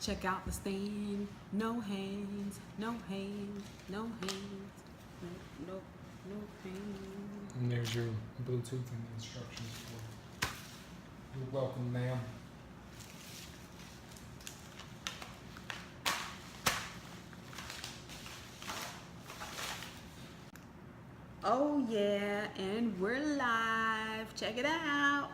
Check out the stand. No hands, no hands, no hands. No, no hands. And there's your Bluetooth and instructions for you. You're welcome, ma'am. Oh yeah, and we're live. Check it out.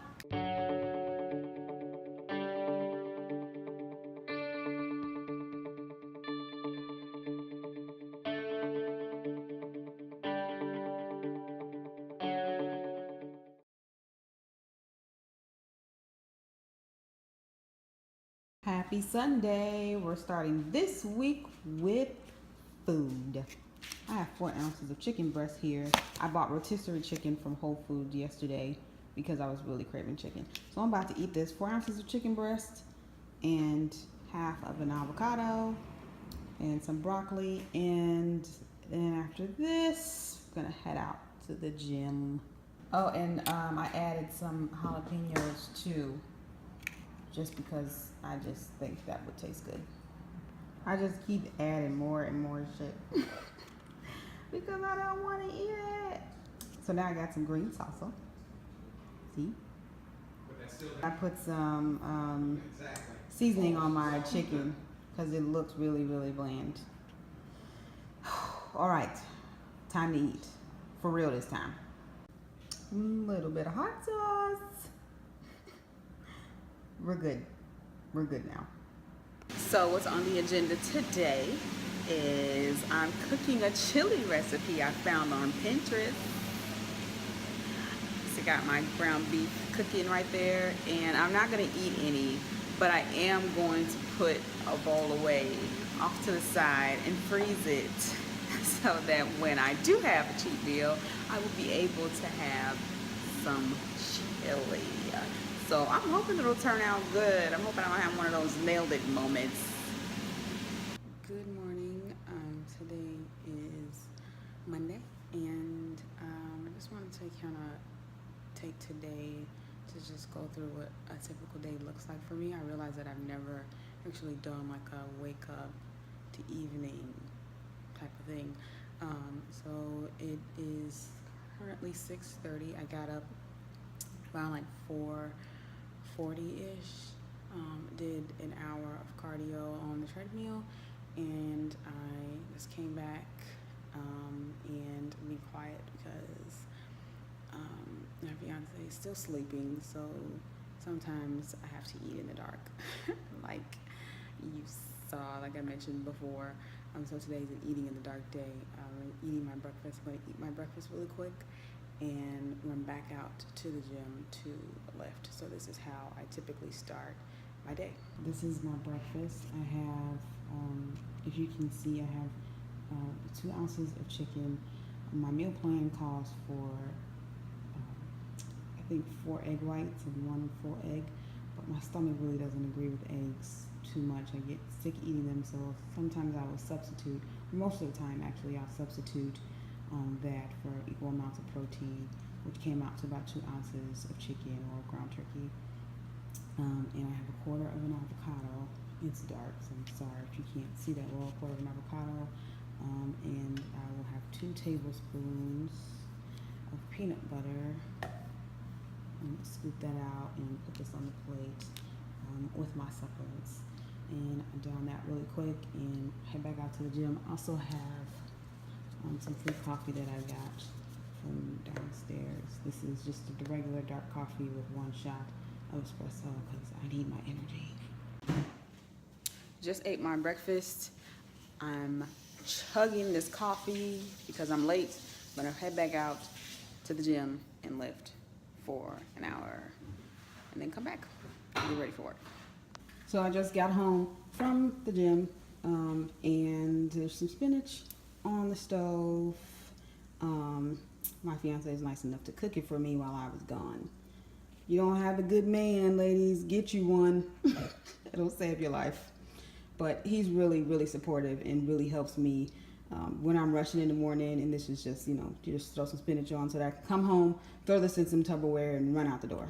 Happy Sunday. We're starting this week with food. I have 4 ounces of chicken breast here. I bought rotisserie chicken from Whole Foods yesterday because I was really craving chicken. So I'm about to eat this 4 ounces of chicken breast and half of an avocado and some broccoli. And then after this, I'm gonna head out to the gym. Oh, and I added some jalapenos too, just because I just think that would taste good. I just keep adding more and more shit because I don't want to eat it. So now I got some green salsa. See? I put some seasoning on my chicken because it looks really, really bland. All right, time to eat. For real this time. A little bit of hot sauce. We're good. We're good now. So what's on the agenda today is I'm cooking a chili recipe I found on Pinterest. So I got my ground beef cooking right there, and I'm not going to eat any, but I am going to put a bowl away off to the side and freeze it so that when I do have a cheat meal, I will be able to have some chili. So I'm hoping it'll turn out good. I'm hoping I don't have one of those nailed it moments. Good morning. Today is Monday, and I just wanted to kind of take today to just go through what a typical day looks like for me. I realize that I've never actually done like a wake up to evening type of thing. So it is currently 6:30. I got up around like 4:40-ish, did an hour of cardio on the treadmill, and I just came back and be quiet because my fiance is still sleeping, so sometimes I have to eat in the dark like you saw, like I mentioned before. So today's an eating in the dark day. I'm eating my breakfast. I'm going to eat my breakfast really quick and run back out to the gym to lift. So this is how I typically start my day. This is my breakfast. I have, if you can see, I have 2 ounces of chicken. My meal plan calls for, I think 4 egg whites and 1 full egg, but my stomach really doesn't agree with eggs too much. I get sick eating them, so sometimes I will substitute, most of the time actually, I'll substitute that for equal amounts of protein, which came out to about 2 ounces of chicken or ground turkey. And I have a quarter of an avocado. It's dark, so I'm sorry if you can't see that well. A quarter of an avocado. And I will have 2 tablespoons of peanut butter. And scoop that out and put this on the plate with my supplements. And I'm doing that really quick and head back out to the gym. I also have some free coffee that I got from downstairs. This is just the regular dark coffee with 1 shot of espresso because I need my energy. Just ate my breakfast. I'm chugging this coffee because I'm late, but I'll head back out to the gym and lift for an hour and then come back and be ready for work. So I just got home from the gym and there's some spinach on the stove. My fiance is nice enough to cook it for me while I was gone. You don't have a good man, ladies, get you one. It'll save your life. But he's really, really supportive and really helps me when I'm rushing in the morning, and this is just, you just throw some spinach on so that I can come home, throw this in some Tupperware, and run out the door.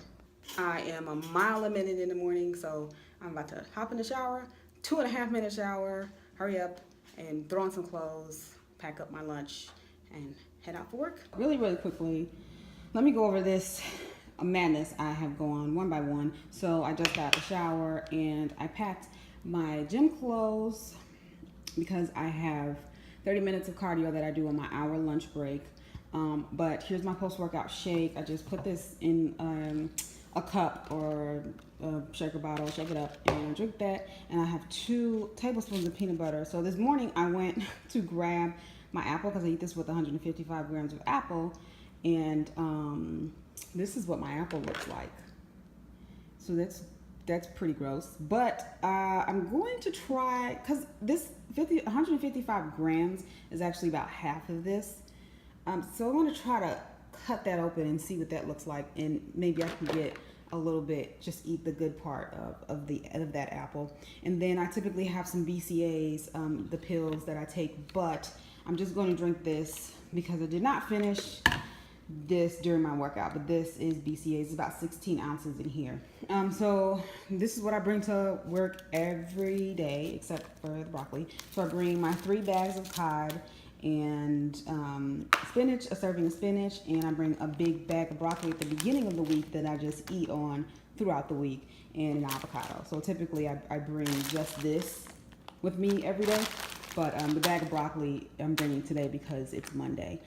I am a mile a minute in the morning, so I'm about to hop in the shower, 2.5 minute shower, hurry up and throw on some clothes, pack up my lunch, and head out for work. Really, really quickly, let me go over this madness I have going one by one. So I just got a shower and I packed my gym clothes because I have 30 minutes of cardio that I do on my hour lunch break. But here's my post-workout shake. I just put this in a cup or a shaker bottle, shake it up, and drink that. And I have 2 tablespoons of peanut butter. So this morning I went to grab my apple because I eat this with 155 grams of apple. And this is what my apple looks like. So that's pretty gross. But I'm going to try, because this 155 grams is actually about half of this. So I want to try to cut that open and see what that looks like, and maybe I can get a little bit, just eat the good part of that apple. And then I typically have some BCAAs, the pills that I take, but I'm just going to drink this because I did not finish this during my workout, but this is BCAAs. It's about 16 ounces in here. So this is what I bring to work every day, except for the broccoli. So I bring my 3 bags of cod and spinach, a serving of spinach, and I bring a big bag of broccoli at the beginning of the week that I just eat on throughout the week, and an avocado. So typically I bring just this with me every day, but the bag of broccoli I'm bringing today because it's Monday.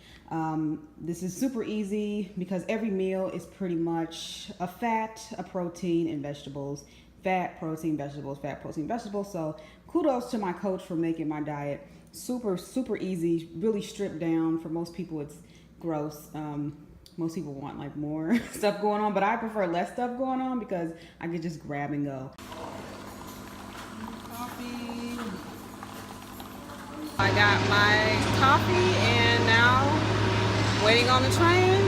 This is super easy because every meal is pretty much a fat, a protein, and vegetables. Fat, protein, vegetables, fat, protein, vegetables. So kudos to my coach for making my diet super, super easy, really stripped down. For most people, it's gross. Most people want like more stuff going on, but I prefer less stuff going on because I could just grab and go. Coffee. I got my coffee and now waiting on the train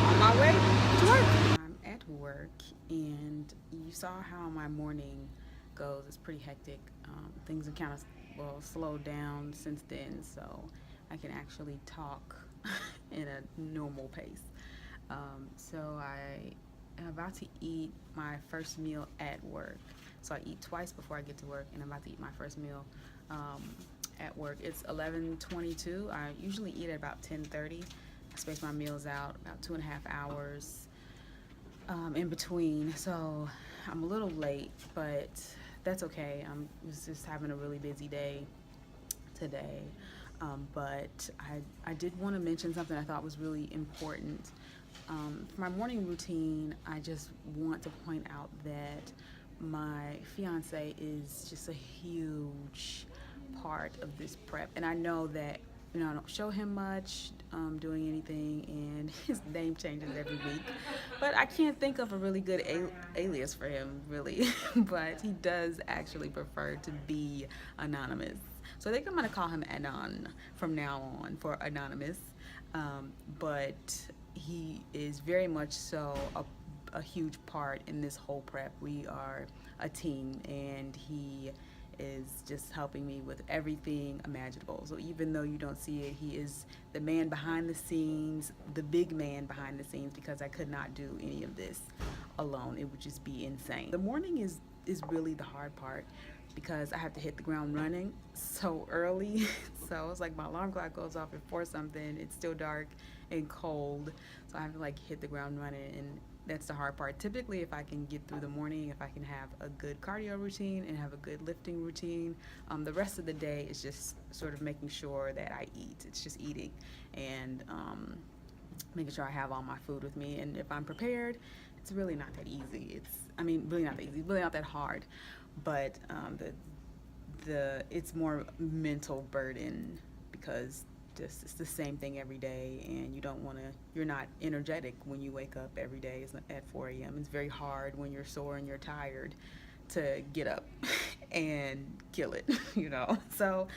on my way to work. I'm at work and you saw how my morning goes. It's pretty hectic. Things have kind of slowed down since then, so I can actually talk in a normal pace. So I am about to eat my first meal at work. So I eat twice before I get to work, and I'm about to eat my first meal at work. It's 11:22. I usually eat at about 10:30. I space my meals out about 2.5 hours in between. So I'm a little late, but that's okay. I was just having a really busy day today. But I did want to mention something I thought was really important. For my morning routine, I just want to point out that my fiance is just a huge part of this prep. And I know that, I don't show him much doing anything, and his name changes every week. But I can't think of a really good alias for him, really. But he does actually prefer to be anonymous. So I think I'm going to call him Anon from now on, for anonymous. But he is very much so a huge part in this whole prep. We are a team, and he is just helping me with everything imaginable. So even though you don't see it, he is the man behind the scenes, the big man behind the scenes, because I could not do any of this alone. It would just be insane. The morning is really the hard part because I have to hit the ground running so early. So it's like my alarm clock goes off at 4 something. It's still dark and cold. So I have to like hit the ground running, and that's the hard part. Typically, if I can get through the morning, if I can have a good cardio routine and have a good lifting routine, the rest of the day is just sort of making sure that I eat. It's just eating and making sure I have all my food with me. And if I'm prepared, it's really not that easy. Really not that easy, really not that hard. But it's more mental burden because it's the same thing every day, and you're not energetic when you wake up every day at 4 a.m. It's very hard when you're sore and you're tired to get up and kill it, So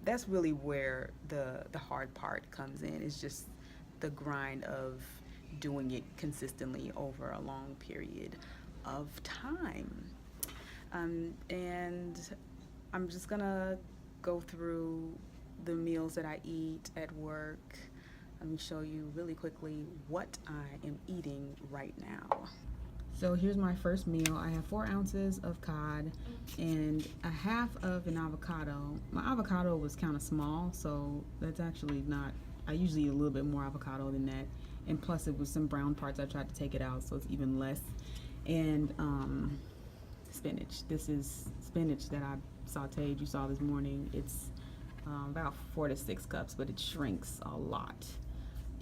that's really where the hard part comes in. It's just the grind of doing it consistently over a long period of time. And I'm just gonna go through the meals that I eat at work. Let me show you really quickly what I am eating right now. So here's my first meal. I have 4 ounces of cod and a half of an avocado. My avocado was kind of small, so that's actually not, I usually eat a little bit more avocado than that. And plus it was some brown parts, I tried to take it out, so it's even less. And spinach. This is spinach that I sauteed, you saw this morning. It's about 4 to 6 cups, but it shrinks a lot.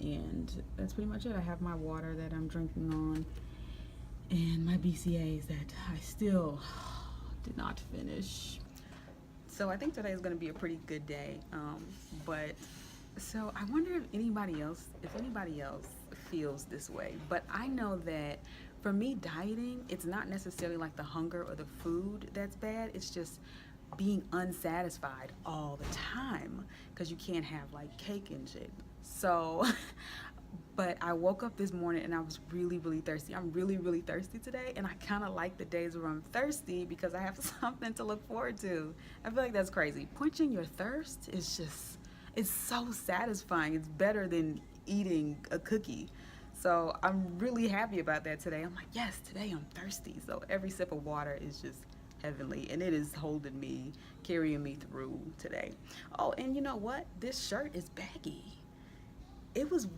And that's pretty much it. I have my water that I'm drinking on, and my BCAAs that I still did not finish. So I think today is going to be a pretty good day. But so I wonder if anybody else feels this way. But I know that for me, dieting, it's not necessarily like the hunger or the food that's bad. It's just being unsatisfied all the time because you can't have like cake and shit. So but I woke up this morning and I was really, really thirsty. I'm really, really thirsty today, and I kind of like the days where I'm thirsty because I have something to look forward to. I feel like that's crazy. Quenching your thirst is just, it's so satisfying. It's better than eating a cookie. So I'm really happy about that today. I'm like, yes, today I'm thirsty. So every sip of water is just heavenly, and it is holding me, carrying me through today. Oh, and you know what? This shirt is baggy. It was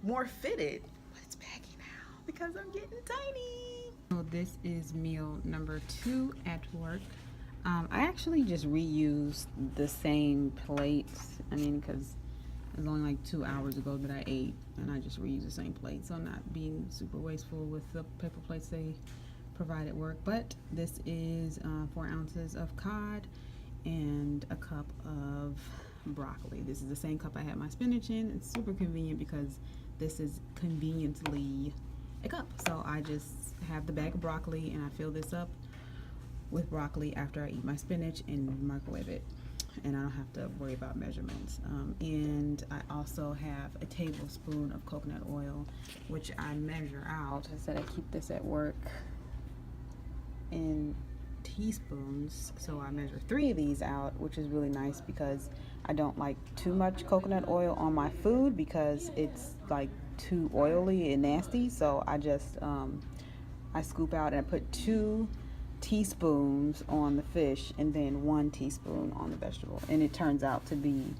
more fitted, but it's baggy now because I'm getting tiny. So this is meal number 2 at work. I actually just reused the same plates. I mean, because it was only like 2 hours ago that I ate, and I just reused the same plate. So I'm not being super wasteful with the paper plates they provide at work. But this is 4 ounces of cod and a cup of broccoli. This is the same cup I had my spinach in. It's super convenient because this is conveniently a cup. So I just have the bag of broccoli and I fill this up with broccoli after I eat my spinach and microwave it, and I don't have to worry about measurements. And I also have a tablespoon of coconut oil, which I measure out. I said I keep this at work in teaspoons, so I measure 3 of these out, which is really nice because I don't like too much coconut oil on my food because it's like too oily and nasty. So I just I scoop out and I put 2 teaspoons on the fish and then 1 teaspoon on the vegetable, and it turns out to be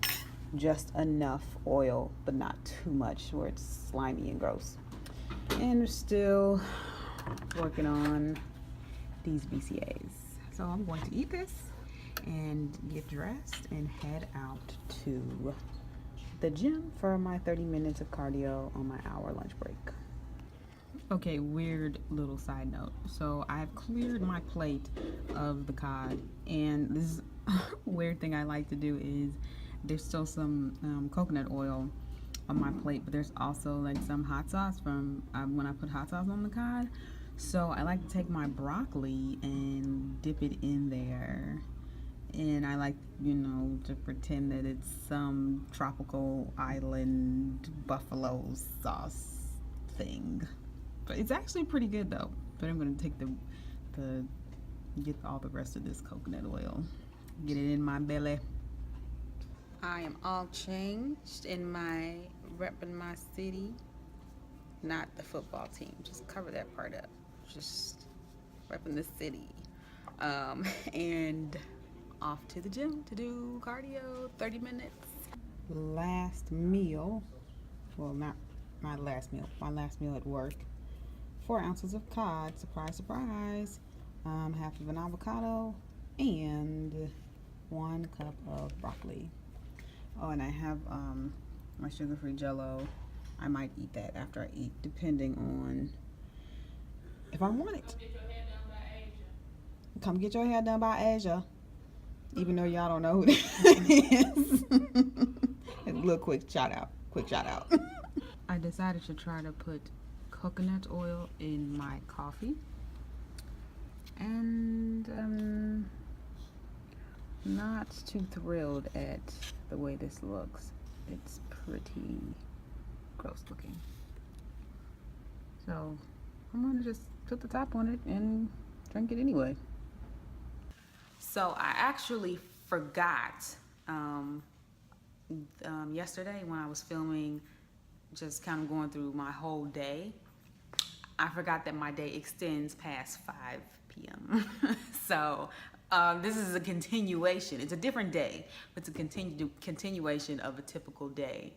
just enough oil but not too much where it's slimy and gross. And we're still working on these BCAAs. So I'm going to eat this and get dressed and head out to the gym for my 30 minutes of cardio on my hour lunch break. Okay, weird little side note. So I've cleared my plate of the cod, and this weird thing I like to do is there's still some coconut oil on my plate, but there's also like some hot sauce from when I put hot sauce on the cod. So I like to take my broccoli and dip it in there, and I like, you know, to pretend that it's some tropical island buffalo sauce thing. But it's actually pretty good though. But I'm gonna take get all the rest of this coconut oil, get it in my belly. I am all changed in my repping my city, not the football team. Just cover that part up. Just repping the city, and off to the gym to do cardio. 30 minutes. Last meal. Well, not my last meal. My last meal at work. 4 ounces of cod, surprise, surprise, half of an avocado, and 1 cup of broccoli. Oh, and I have my sugar-free Jell-O. I might eat that after I eat, depending on if I want it. Come get your hair done by Asia. Even though y'all don't know who that is. A little quick shout out. I decided to try to put coconut oil in my coffee, and I'm not too thrilled at the way this looks. It's pretty gross looking, so I'm gonna just put the top on it and drink it anyway. So I actually forgot yesterday when I was filming, just kind of going through my whole day, I forgot that my day extends past 5 p.m. So this is a continuation. It's a different day, but it's a continuation of a typical day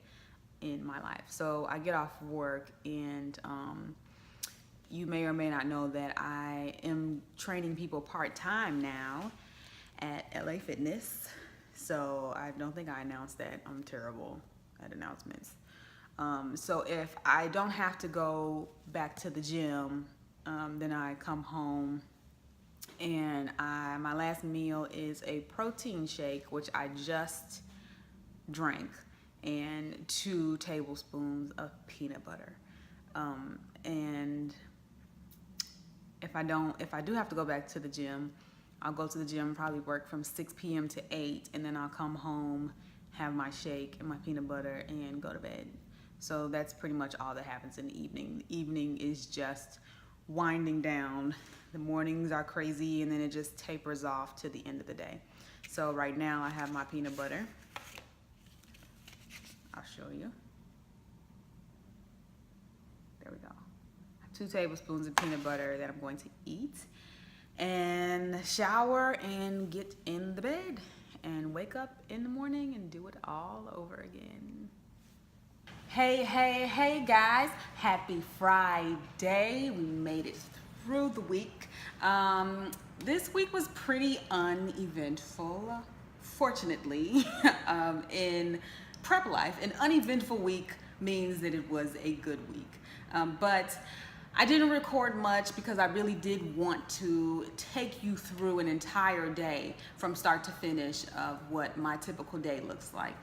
in my life. So I get off work, and you may or may not know that I am training people part-time now at LA Fitness. So I don't think I announced that. I'm terrible at announcements. So if I don't have to go back to the gym, then I come home, and my last meal is a protein shake, which I just drank, and 2 tablespoons of peanut butter. And if I do have to go back to the gym, I'll go to the gym, probably work from 6 p.m. to 8, and then I'll come home, have my shake and my peanut butter, and go to bed. So that's pretty much all that happens in the evening. The evening is just winding down. The mornings are crazy, and then it just tapers off to the end of the day. So right now I have my peanut butter. I'll show you. There we go. 2 tablespoons of peanut butter that I'm going to eat, and shower and get in the bed and wake up in the morning and do it all over again. Hey guys, happy Friday. We made it through the week. This week was pretty uneventful, fortunately. In prep life, an uneventful week means that it was a good week. But I didn't record much because I really did want to take you through an entire day from start to finish of what my typical day looks like.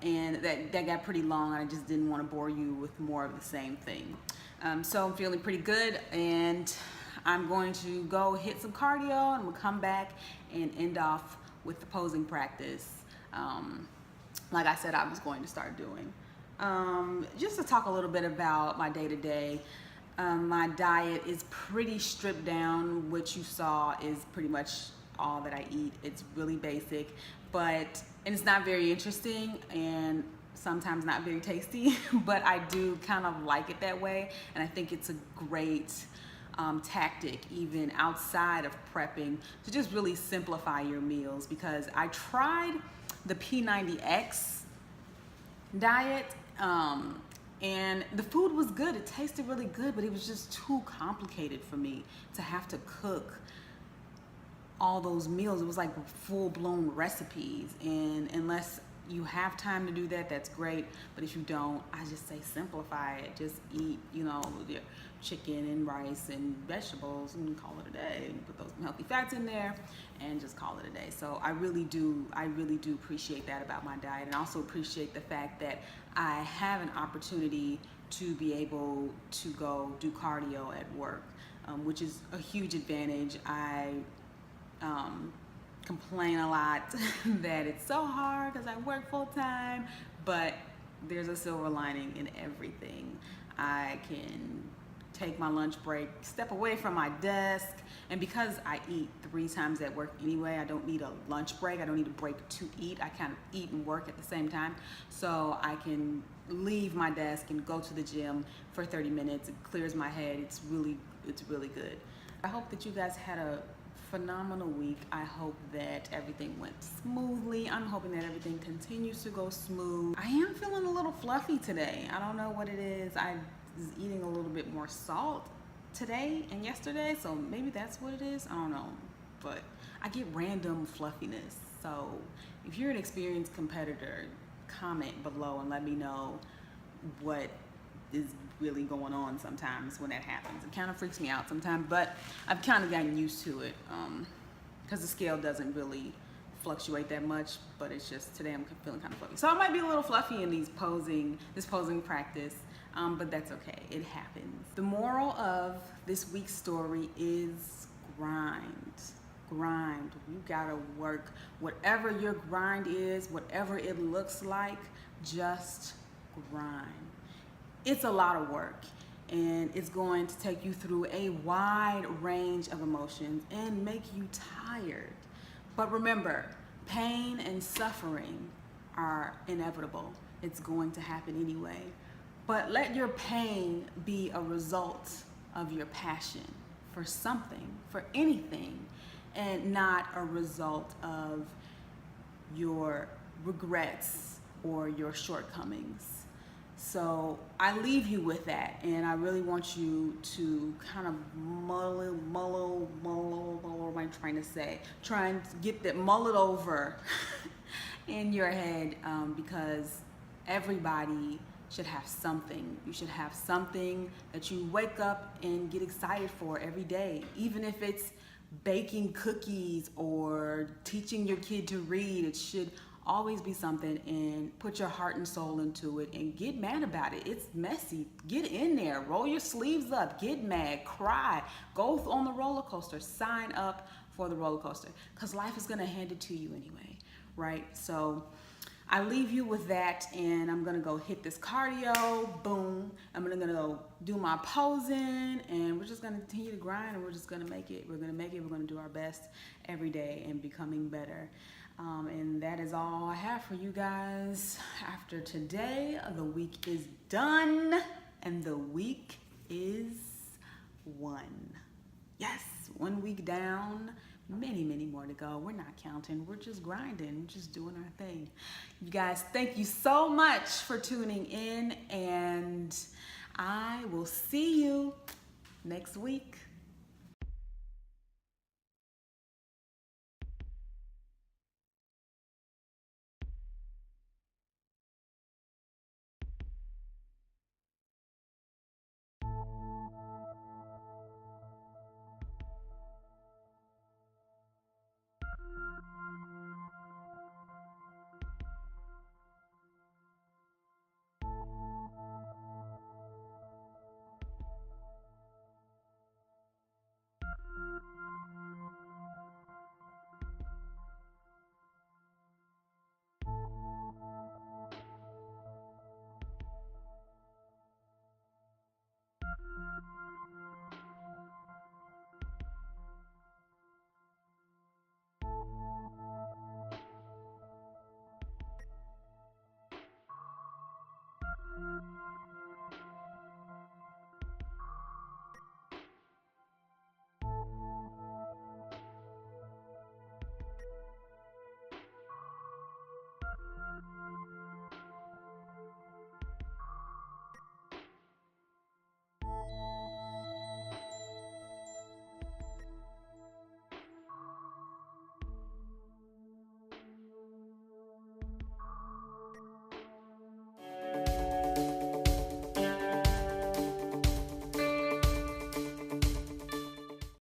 And that got pretty long. I just didn't want to bore you with more of the same thing. So I'm feeling pretty good, and I'm going to go hit some cardio, and we'll come back and end off with the posing practice. Like I said, I was going to start doing. Just to talk a little bit about my day-to-day. My diet is pretty stripped down. What you saw is pretty much all that I eat. It's really basic, and it's not very interesting, and sometimes not very tasty, but I do kind of like it that way, and I think it's a great tactic, even outside of prepping, to just really simplify your meals, because I tried the P90X diet, and the food was good. It tasted really good, but it was just too complicated for me to have to cook all those meals. It was like full-blown recipes, and unless you have time to do that, that's great. But if you don't, I just say simplify it. Just eat, your chicken and rice and vegetables, and call it a day. And put those healthy fats in there, and just call it a day. So I really do appreciate that about my diet, and also appreciate the fact that I have an opportunity to be able to go do cardio at work, which is a huge advantage. I complain a lot that it's so hard because I work full time, but there's a silver lining in everything. I can take my lunch break, step away from my desk, and because I eat 3 times at work anyway, I don't need a lunch break. I don't need a break to eat. I kind of eat and work at the same time, so I can leave my desk and go to the gym for 30 minutes. It clears my head. It's really good. I hope that you guys had a phenomenal week. I hope that everything went smoothly. I'm hoping that everything continues to go smooth. I am feeling a little fluffy today. I don't know what it is. I was eating a little bit more salt today and yesterday, so maybe that's what it is. I don't know, but I get random fluffiness. So if you're an experienced competitor, comment below and let me know what is really going on sometimes when that happens. It kind of freaks me out sometimes, but I've kind of gotten used to it, because the scale doesn't really fluctuate that much, but it's just today I'm feeling kind of fluffy. So I might be a little fluffy in this posing practice, but that's okay. It happens. The moral of this week's story is grind. You gotta work. Whatever your grind is, whatever it looks like, just grind. It's a lot of work, and it's going to take you through a wide range of emotions and make you tired. But remember, pain and suffering are inevitable. It's going to happen anyway. But let your pain be a result of your passion for something, for anything, and not a result of your regrets or your shortcomings. So I leave you with that, and I really want you to kind of mull, what am I trying to say? Try and get that, mull it over in your head, because everybody should have something. You should have something that you wake up and get excited for every day, even if it's baking cookies or teaching your kid to read. It should always be something, and put your heart and soul into it and get mad about it. It's messy. Get in there, roll your sleeves up, get mad, cry, go on the roller coaster, sign up for the roller coaster, because life is going to hand it to you anyway, right? So I leave you with that, and I'm gonna go hit this cardio, boom. I'm gonna go do my posing, and we're just gonna continue to grind, and we're just gonna make it. We're gonna do our best every day and becoming better. And that is all I have for you guys. After today, the week is done, and the week is won. Yes, 1 week down. Many, many more to go. We're not counting. We're just grinding. We're just doing our thing. You guys, thank you so much for tuning in, and I will see you next week.